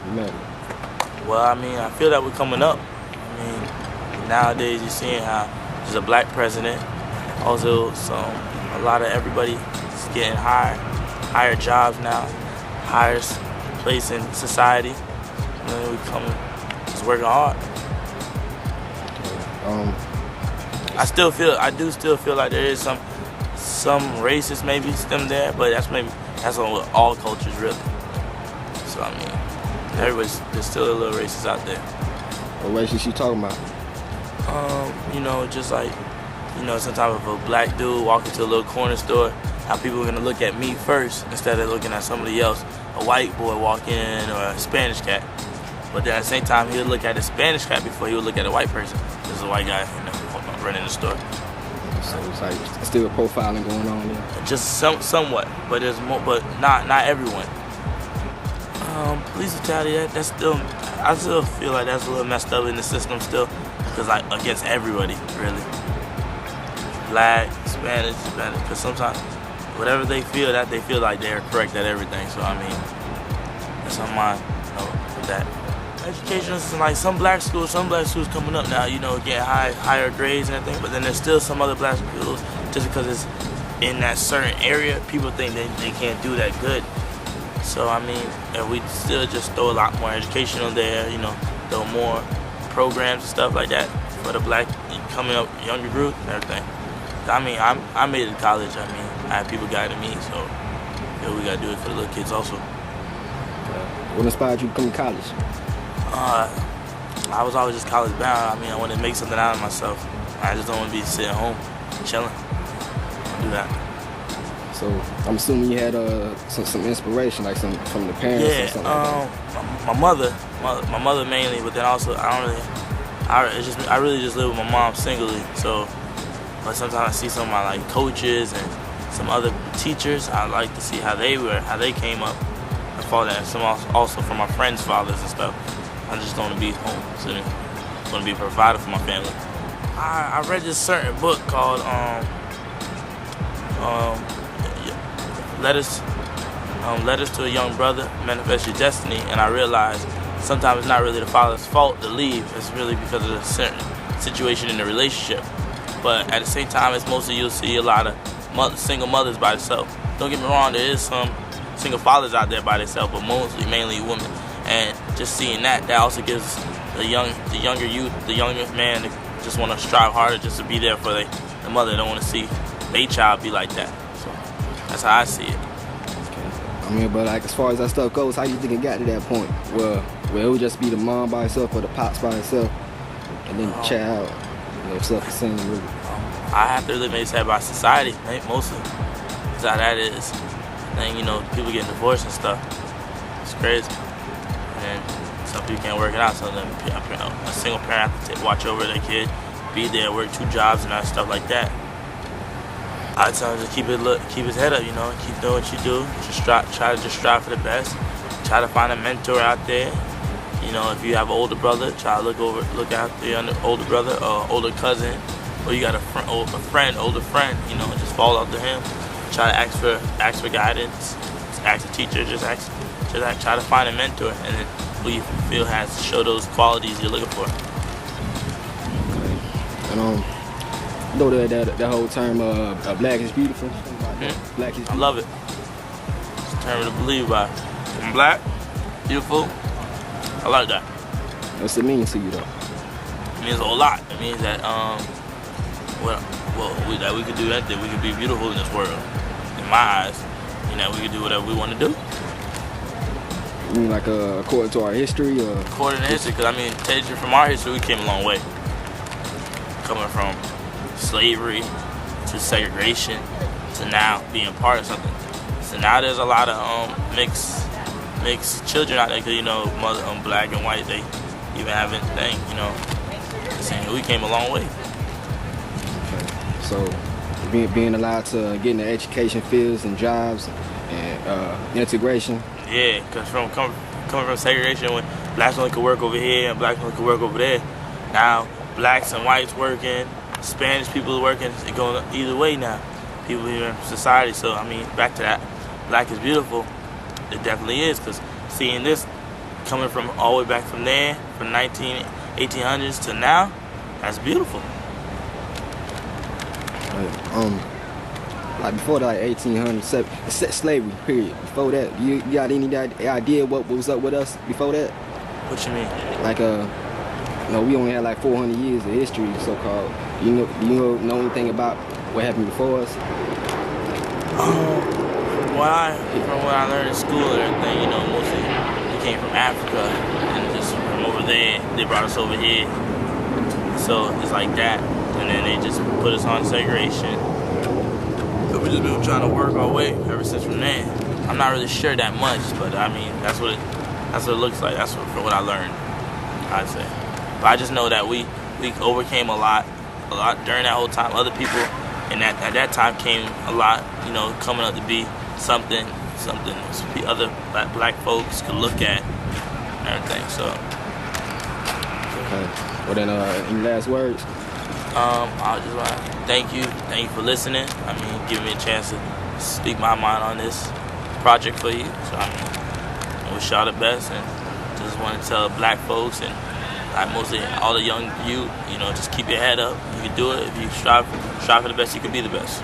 Remember. Well, I mean, I feel that we're coming up. I mean, nowadays you're seeing how there's a black president. Also, a lot of everybody is getting higher jobs now, higher place in society. And we coming, just working hard. I do still feel like there is some racist maybe stem there, but that's on all cultures really. So I mean, there's still a little racist out there. What racist you talking about? Just like, sometimes if a black dude walk into a little corner store, how people are gonna look at me first instead of looking at somebody else. A white boy walk in or a Spanish cat, but then at the same time he would look at a Spanish cat before he would look at a white person. There's a white guy, running the store. So it's like still profiling going on there. Just somewhat, but there's more, but not everyone. Police brutality, I still feel like that's a little messed up in the system still, because like against everybody really. Black, Spanish, because sometimes whatever they feel like they're correct at everything. So I mean, that's on mine with that. Education is like some black schools coming up now, getting higher grades and everything, but then there's still some other black schools, just because it's in that certain area, people think they can't do that good. So I mean, if we still just throw a lot more education on there, throw more programs and stuff like that for the black coming up younger group and everything. I mean, I made it to college. I mean, I had people guiding me, so we gotta do it for the little kids also. What inspired you to come to college? I was always just college bound. I mean, I wanted to make something out of myself. I just don't want to be sitting home, chilling. Do that. So I'm assuming you had some inspiration, like some from the parents or something like that. My mother mainly, but then also I really just live with my mom singly. So, but sometimes I see some of my like coaches and some other teachers. I like to see how they came up. I follow that. Some also from my friends' fathers and stuff. I just don't want to be home sitting. I want to be a provider for my family. I read this certain book called Letters to a Young Brother, Manifest Your Destiny, and I realized sometimes it's not really the father's fault to leave. It's really because of a certain situation in the relationship. But at the same time, it's mostly you'll see a lot of single mothers by themselves. Don't get me wrong, there is some single fathers out there by themselves, but mainly women. And just seeing that also gives the younger youth, the younger man, to just want to strive harder just to be there for the mother. They don't want to see their child be like that. So that's how I see it. Okay. I mean, but like as far as that stuff goes, how you think it got to that point where it would just be the mom by herself or the pops by herself, and then the child, self-sustaining really? I have to really make that by society, mostly. That's how that is. And people getting divorced and stuff. It's crazy. And some people can't work it out, so then a single parent have to watch over their kid, be there, work 2 jobs and that stuff like that. I tell him to keep his head up, keep doing what you do. Just try to strive for the best. Try to find a mentor out there. If you have an older brother, try to look after your older brother or older cousin, or you got older friend, just fall out to him. Try to ask for guidance. Ask a teacher. Just try to find a mentor, and then who you feel has to show those qualities you're looking for. And that whole term black is beautiful. Mm-hmm. Black is beautiful. I love it. It's a term to believe by. I'm black, beautiful. I like that. What's it mean to you though? It means a whole lot. It means that that we could do anything. We could be beautiful in this world. In my eyes, we could do whatever we want to do. You mean like according to our history, or? According to history, because taking from our history, we came a long way. Coming from slavery to segregation to now being part of something. So now there's a lot of mixed children out there, because mother, black and white, they even having thing, saying we came a long way. Okay. So being allowed to get into education fields and jobs and integration. Yeah, because coming from segregation, when blacks only could work over here and blacks only could work over there, now blacks and whites working, Spanish people working, it's going either way now. People here in society. So back to that, black is beautiful. It definitely is, because seeing this coming from all the way back from there, from 1800s to now, that's beautiful. Like before the 1800s, slavery period. Before that, you got any idea what was up with us before that? What you mean? Like we only had like 400 years of history, so called. Do you know anything about what happened before us? From what I learned in school and everything, mostly we came from Africa, and just from over there, they brought us over here. So it's like that, and then they just put us on segregation. So we just been trying to work our way ever since from there. I'm not really sure that much, but I mean that's what it looks like. That's from what I learned, I'd say. But I just know that we overcame a lot during that whole time. Other people at that time came a lot, coming up to be something other black folks could look at and everything. So. Okay. Well then, any last words? I just want to thank you for listening. I mean, giving me a chance to speak my mind on this project for you. So I wish y'all the best, and just want to tell black folks and mostly all the young youth, just keep your head up. You can do it if you strive for the best. You can be the best.